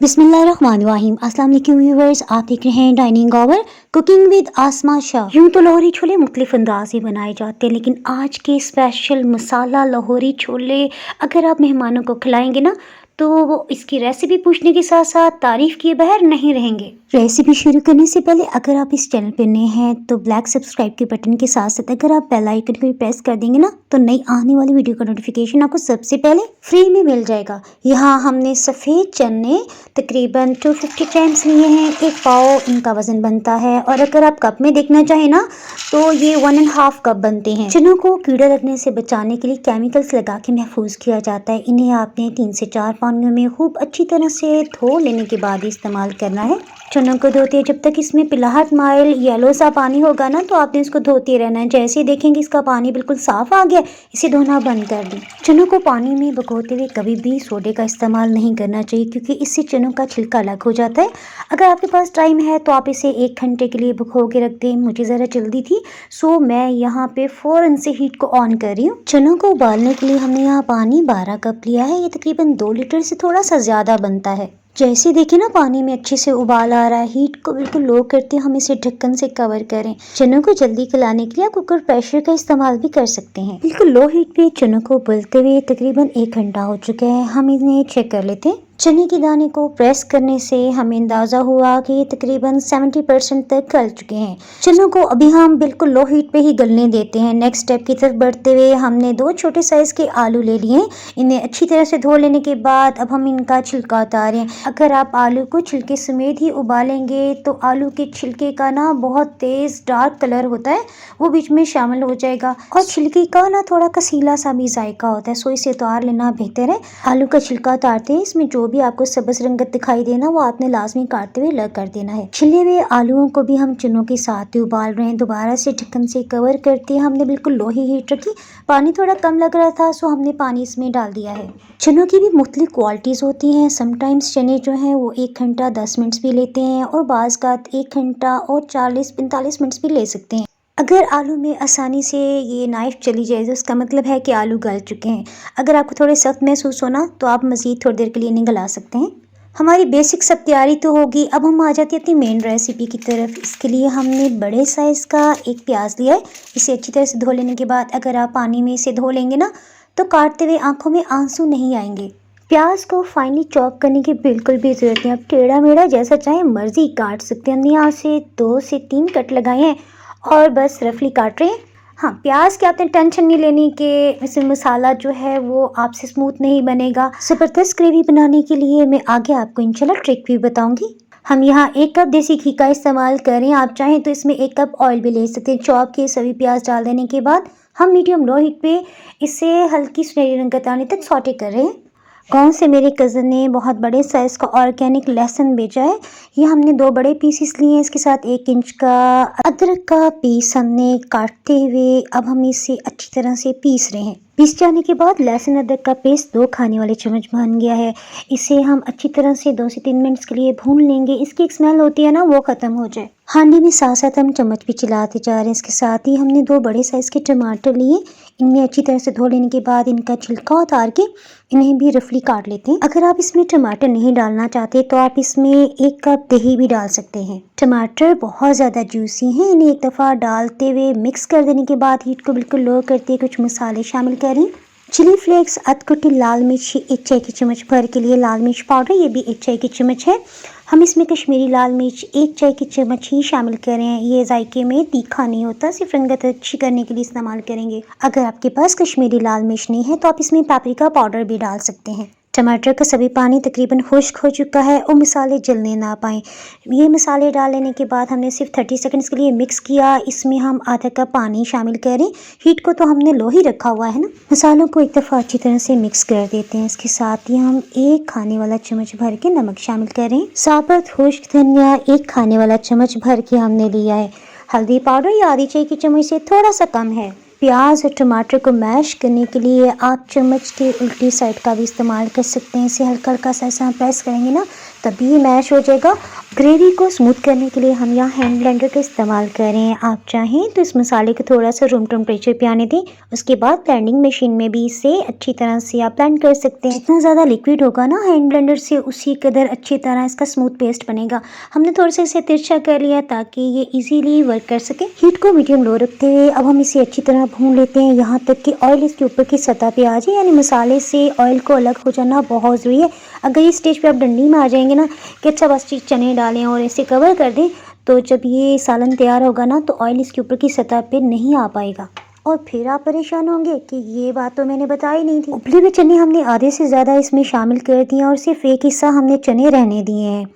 बिस्मिल्लाहिर्रहमानिर्रहीम। अस्सलाम वालेकुम व्यूअर्स, आप देख रहे हैं डाइनिंग आवर कुकिंग विद आसमा शाह। यूँ तो लाहौरी छोले मुख्तलिफ अंदाज में बनाए जाते हैं, लेकिन आज के स्पेशल मसाला लाहौरी छोले अगर आप मेहमानों को खिलाएंगे ना तो वो इसकी रेसिपी पूछने के साथ साथ तारीफ़ किए बगैर नहीं रहेंगे। रेसिपी शुरू करने से पहले अगर आप इस चैनल पर नए हैं तो ब्लैक सब्सक्राइब के बटन के साथ साथ अगर आप बेल आइकन को भी प्रेस कर देंगे ना तो नई आने वाली वीडियो का नोटिफिकेशन आपको सबसे पहले फ्री में मिल जाएगा। यहाँ हमने सफ़ेद चने तकरीबन 250 ग्राम्स लिए हैं, एक पाव इनका वजन बनता है। और अगर आप कप में देखना चाहें ना तो ये 1.5 कप बनते हैं। चनों को कीड़े लगने से बचाने के लिए केमिकल्स लगा के महफूज किया जाता है। इन्हें आपने 3 से 4 पानियों में खूब अच्छी तरह से धो लेने के बाद इस्तेमाल करना है। चनों को धोते जब तक इसमें पिलाहट माइल येलो सा पानी होगा ना तो आपने इसको धोते रहना है। जैसे ही देखेंगे इसका पानी बिल्कुल साफ आ गया, इसे धोना बंद कर दें। चनों को पानी में भिगोते हुए कभी भी सोडे का इस्तेमाल नहीं करना चाहिए, क्योंकि इससे चनों का छिलका अलग हो जाता है। अगर आपके पास टाइम है तो आप इसे 1 घंटे के लिए भिगो के रख दें। मुझे ज़रा जल्दी थी सो मैं यहाँ पे फ़ौरन से हीट को ऑन कर रही हूँ। चनों को उबालने के लिए हमने यहाँ पानी 12 कप लिया है। ये तकरीबन 2 लीटर से थोड़ा सा ज़्यादा बनता है। जैसे देखिए ना पानी में अच्छे से उबाल आ रहा है, हीट को बिल्कुल लो करते हम इसे ढक्कन से कवर करें। चनों को जल्दी खिलाने के लिए आप कुकर प्रेशर का इस्तेमाल भी कर सकते हैं। बिल्कुल लो हीट पे चनों को उबलते हुए तकरीबन 1 घंटा हो चुका है। हम इन्हें चेक कर लेते हैं। चने के दाने को प्रेस करने से हमें अंदाज़ा हुआ कि ये तकरीबन 70% तक गल चुके हैं। चनों को अभी हम बिल्कुल लो हीट पे ही गलने देते हैं। नेक्स्ट स्टेप की तरफ बढ़ते हुए हमने 2 छोटे साइज़ के आलू ले लिए हैं। इन्हें अच्छी तरह से धो लेने के बाद अब हम इनका छिलका उतारें। अगर आप आलू को छिलके समेत ही उबालेंगे तो आलू के छिलके का ना बहुत तेज़ डार्क कलर होता है, वो बीच में शामिल हो जाएगा और छिलके का ना थोड़ा कसीला सा भी जायका होता है, सो इसे उतार लेना बेहतर है। आलू का छिलका उतारते हैं इसमें जो भी आपको सब्ज रंगत दिखाई देना वो आपने लाजमी काटते हुए अलग कर देना है। छिले हुए आलूओं को भी हम चनों के साथ ही उबाल रहे हैं। दोबारा से ढक्कन से कवर करते हमने बिल्कुल लो ही हीट रखी। पानी थोड़ा कम लग रहा था सो हमने पानी इसमें डाल दिया है। चनों की भी मुख्तलिफ क्वालिटीज़ होती हैं। समटाइम्स चने जो हैं वो 1 घंटा 10 मिनट भी लेते हैं और बाज़ का 1 घंटा और 40-45 मिनट भी ले सकते हैं। अगर आलू में आसानी से ये नाइफ़ चली जाए तो उसका मतलब है कि आलू गल चुके हैं। अगर आपको थोड़े सख्त महसूस हो ना तो आप मज़ीद थोड़ी देर के लिए इन्हें गला सकते हैं। हमारी बेसिक सब तैयारी तो होगी, अब हम आ जाते हैं अपनी मेन रेसिपी की तरफ। इसके लिए हमने बड़े साइज़ का एक प्याज लिया है। इसे अच्छी तरह से धो लेने के बाद अगर आप पानी में इसे धो लेंगे ना तो काटते हुए आंखों में आंसू नहीं आएंगे। प्याज को फाइनली चॉप करने की बिल्कुल भी ज़रूरत नहीं। आप टेढ़ा मेढ़ा जैसा चाहे मर्जी काट सकते हैं। हमने यहाँ से 2 से 3 कट लगाए हैं और बस रफली काट रहे हैं। हाँ, प्याज की आपने टेंशन नहीं लेनी कि इसमें मसाला जो है वो आपसे स्मूथ नहीं बनेगा। ज़बरदस्त ग्रेवी बनाने के लिए मैं आगे आपको इंशाल्लाह ट्रिक भी बताऊंगी। हम यहाँ 1 कप देसी घी का इस्तेमाल करें। आप चाहें तो इसमें 1 कप ऑयल भी ले सकते हैं। चॉप के सभी प्याज डाल देने के बाद हम मीडियम लो हीट पे इसे हल्की सुनहरी रंगत आने तक सौटे कर रहे हैं। गाँव से मेरे कज़न ने बहुत बड़े साइज़ का ऑर्गेनिक लहसुन बेचा है। ये हमने 2 बड़े पीसेस लिए हैं। इसके साथ 1 इंच का अदरक का पीस हमने काटते हुए अब हम इसे अच्छी तरह से पीस रहे हैं। पीस जाने के बाद लहसुन अदरक का पेस्ट 2 खाने वाले चम्मच बन गया है। इसे हम अच्छी तरह से 2 से 3 मिनट के लिए भून लेंगे। इसकी एक स्मेल होती है ना वो ख़त्म हो जाए। हांडी में साथ साथ हम चम्मच भी चलाते जा रहे हैं। इसके साथ ही हमने 2 बड़े साइज़ के टमाटर लिए। इन्हें अच्छी तरह से धो लेने के बाद इनका छिलका उतार के इन्हें भी रफली काट लेते हैं। अगर आप इसमें टमाटर नहीं डालना चाहते तो आप इसमें 1 कप दही भी डाल सकते हैं। टमाटर बहुत ज़्यादा जूसी हैं, इन्हें एक दफ़ा डालते हुए मिक्स कर देने के बाद हीट को बिल्कुल लो करते कुछ मसाले शामिल करें। चिली फ्लेक्स, अधकुटी लाल मिर्च 1 चाय की चम्मच भर के लिए, लाल मिर्च पाउडर ये भी 1 चाय की चम्मच है। हम इसमें कश्मीरी लाल मिर्च 1 चाय की चम्मच ही शामिल करें। ये जायके में तीखा नहीं होता, सिर्फ रंगत अच्छी करने के लिए इस्तेमाल करेंगे। अगर आपके पास कश्मीरी लाल मिर्च नहीं है तो आप इसमें पेपरिका पाउडर भी डाल सकते हैं। टमाटर का सभी पानी तकरीबन खुश्क हो चुका है और मसाले जलने ना पाएँ। ये मसाले डाल लेने के बाद हमने सिर्फ 30 सेकंड्स के लिए मिक्स किया। इसमें हम आधा कप पानी शामिल करें। हीट को तो हमने लो ही रखा हुआ है ना। मसालों को एक दफ़ा अच्छी तरह से मिक्स कर देते हैं। इसके साथ ही हम 1 खाने वाला चम्मच भर के नमक शामिल करें। साबुत खुश्क धनिया 1 खाने वाला चम्मच भर के हमने लिया है। हल्दी पाउडर या आधी चाय की चम्मच से थोड़ा सा कम है। प्याज और टमाटर को मैश करने के लिए आप चम्मच के उल्टी साइड का भी इस्तेमाल कर सकते हैं। इसे हल्का हल्का सा ऐसा प्रेस करेंगे ना तभी ये मैश हो जाएगा। ग्रेवी को स्मूथ करने के लिए हम यहाँ हैंड ब्लेंडर का इस्तेमाल करें। आप चाहें तो इस मसाले को थोड़ा सा रूम टेम्परेचर पे आने दें, उसके बाद ब्लेंडिंग मशीन में भी इसे अच्छी तरह से आप ब्लेंड कर सकते हैं। जितना ज़्यादा लिक्विड होगा ना हैंड ब्लेंडर से उसी कदर अच्छी तरह इसका स्मूथ पेस्ट बनेगा। हमने थोड़ा सा इसे तिरछा कर लिया ताकि ये इजीली वर्क कर सके। हीट को मीडियम लो रखते हुए अब हम इसे अच्छी तरह भून लेते हैं यहाँ तक कि ऑयल इसके ऊपर की सतह पे आ जाए, यानी मसाले से ऑयल को अलग हो जाना बहुत ज़रूरी है। अगर इस स्टेज पे आप डंडी में आ जाएंगे ना कि अच्छा बस चने डालें और इसे कवर कर दें, तो जब ये सालन तैयार होगा ना तो ऑयल इसके ऊपर की सतह पे नहीं आ पाएगा और फिर आप परेशान होंगे कि ये बात तो मैंने बताई नहीं थी। उबले हुए चने हमने आधे से ज़्यादा इसमें शामिल कर दिए और सिर्फ एक हिस्सा हमने चने रहने दिए हैं।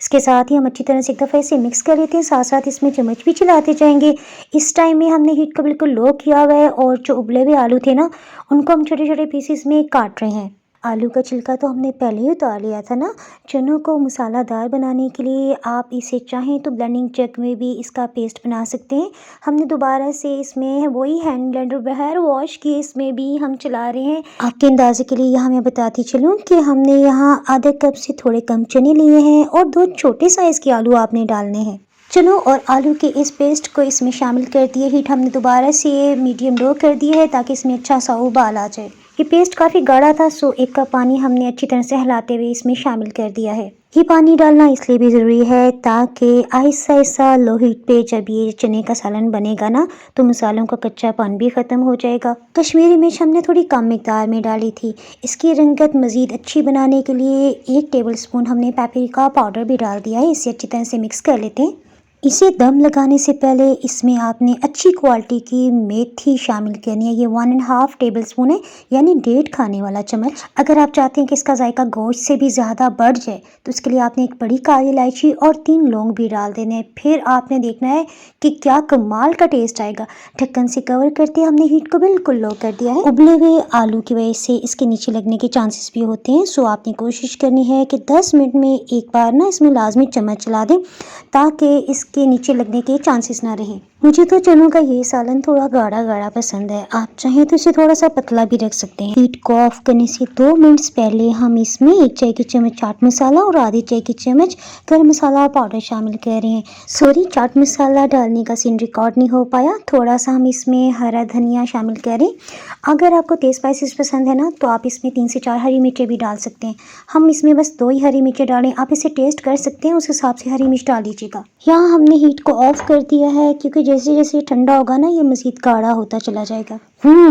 इसके साथ ही हम अच्छी तरह से एक दफ़ा इसे मिक्स कर लेते हैं, साथ साथ इसमें चम्मच भी चलाते जाएंगे। इस टाइम में हमने हीट को बिल्कुल लो किया हुआ है और जो उबले हुए आलू थे ना उनको हम छोटे छोटे पीसेस में काट रहे हैं। आलू का छिलका तो हमने पहले ही उतार लिया था ना। चनों को मसालादार बनाने के लिए आप इसे चाहें तो ब्लेंडिंग जग में भी इसका पेस्ट बना सकते हैं। हमने दोबारा से इसमें वही हैंड ब्लेंडर बगैर वॉश किए इसमें भी हम चला रहे हैं। आपके अंदाजे के लिए यहाँ मैं बताती चलूँ कि हमने यहाँ आधे कप से थोड़े कम चने लिए हैं और 2 छोटे साइज़ के आलू आपने डालने हैं। चनों और आलू के इस पेस्ट को इसमें शामिल कर दिए। हीट हमने दोबारा से मीडियम लो कर दी है ताकि इसमें अच्छा सा उबाल आ जाए। ये पेस्ट काफ़ी गाढ़ा था, सो 1 कप पानी हमने अच्छी तरह से हिलाते हुए इसमें शामिल कर दिया है। ये पानी डालना इसलिए भी ज़रूरी है ताकि आहिस्ता आहिस्ता लो हीट पे जब ये चने का सालन बनेगा ना तो मसालों का कच्चापन भी ख़त्म हो जाएगा। कश्मीरी मिर्च हमने थोड़ी कम मिकदार में डाली थी। इसकी रंगत मज़ीद अच्छी बनाने के लिए 1 टेबल स्पून हमने पेपरिका पाउडर भी डाल दिया है। इसे अच्छी तरह से मिक्स कर लेते हैं। इसे दम लगाने से पहले इसमें आपने अच्छी क्वालिटी की मेथी शामिल करनी है। ये 1.5 टेबल स्पून है, यानी 1.5 खाने वाला चम्मच। अगर आप चाहते हैं कि इसका जायका गोश्त से भी ज़्यादा बढ़ जाए तो इसके लिए आपने एक बड़ी काली इलायची और 3 लौंग भी डाल देने हैं। फिर आपने देखना है कि क्या कमाल का टेस्ट आएगा। ढक्कन से कवर करते हमने हीट को बिल्कुल लो कर दिया है। उबले हुए आलू की वजह से इसके नीचे लगने के चांसेस भी होते हैं, सो आपने कोशिश करनी है कि 10 मिनट में एक बार ना इसमें लाजमी चम्मच चला दें ताकि इसके नीचे लगने के चांसेस ना रहें। मुझे तो चनों का ये सालन थोड़ा गाढ़ा गाढ़ा पसंद है। आप चाहें तो इसे थोड़ा सा पतला भी रख सकते हैं। हीट को ऑफ करने से 2 मिनट्स पहले हम इसमें 1 चाय की चम्मच चाट मसाला और आधी चाय की चम्मच गरम मसाला पाउडर शामिल कर रहे हैं। सॉरी, चाट मसाला डालने का सीन रिकॉर्ड नहीं हो पाया। थोड़ा सा हम इसमें हरा धनिया शामिल करें। अगर आपको तेज़ स्पाइसेस पसंद है ना तो आप इसमें 3 से 4 हरी मिर्चें भी डाल सकते हैं। हम इसमें बस 2 ही हरी मिर्चें डालें। आप इसे टेस्ट कर सकते हैं, उस हिसाब से हरी मिर्च डाल लीजिएगा। यहाँ हमने हीट को ऑफ कर दिया है क्योंकि जैसे जैसे ठंडा होगा ना ये मज़ीद गाढ़ा होता चला जाएगा।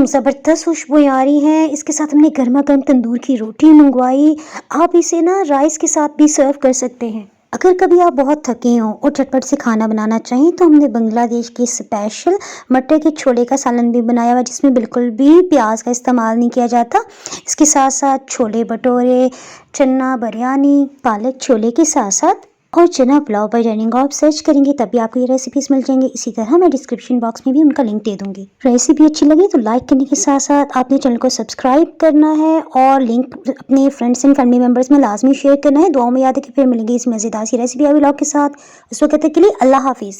ज़बरदस्त खुशबू आ रही है। इसके साथ हमने गर्मा गर्म तंदूर की रोटी मंगवाई। आप इसे ना राइस के साथ भी सर्व कर सकते हैं। अगर कभी आप बहुत थके हों और झटपट से खाना बनाना चाहें तो हमने बांग्लादेश के स्पेशल मटर के छोले का सालन भी बनाया हुआ जिसमें बिल्कुल भी प्याज का इस्तेमाल नहीं किया जाता। इसके साथ साथ छोले भटूरे, चना बिरयानी, पालक छोले के साथ साथ और चना पुलाव पर डाइनिंग आप सर्च करेंगे तभी आपको ये रेसिपीज़ मिल जाएंगे। इसी तरह मैं डिस्क्रिप्शन बॉक्स में भी उनका लिंक दे दूंगी। रेसिपी अच्छी लगी तो लाइक करने के साथ साथ आपने चैनल को सब्सक्राइब करना है और लिंक अपने फ्रेंड्स एंड फैमिली मेम्बर्स में लाजमी शेयर करना है। दुआओं में याद है कि फिर मिलेंगे इस मज़ेदार सी रेसिपी या व्लॉग के साथ। उस वक्त तक के लिए अल्लाह हाफिज़।